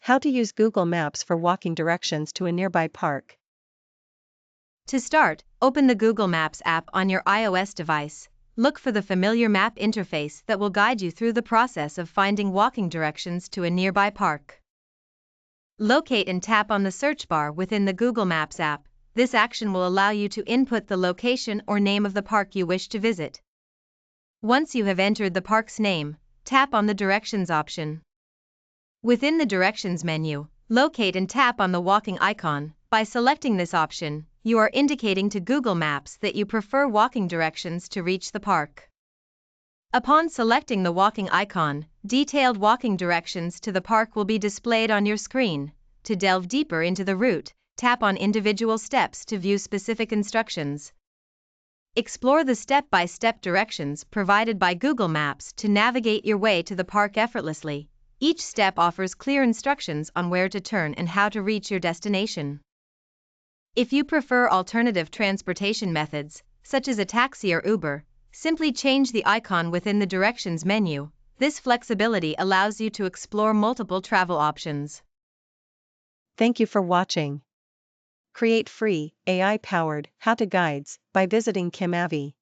How to use Google Maps for walking directions to a nearby park. To start, open the Google Maps app on your iOS device. Look for the familiar map interface that will guide you through the process of finding walking directions to a nearby park. Locate and tap on the search bar within the Google Maps app. This action will allow you to input the location or name of the park you wish to visit. Once you have entered the park's name, tap on the Directions option. Within the Directions menu, locate and tap on the walking icon. By selecting this option, you are indicating to Google Maps that you prefer walking directions to reach the park. Upon selecting the walking icon, detailed walking directions to the park will be displayed on your screen. To delve deeper into the route, tap on individual steps to view specific instructions. Explore the step-by-step directions provided by Google Maps to navigate your way to the park effortlessly. Each step offers clear instructions on where to turn and how to reach your destination. If you prefer alternative transportation methods, such as a taxi or Uber, simply change the icon within the Directions menu. This flexibility allows you to explore multiple travel options. Thank you for watching. Create free, AI-powered how-to guides by visiting Kim Avi.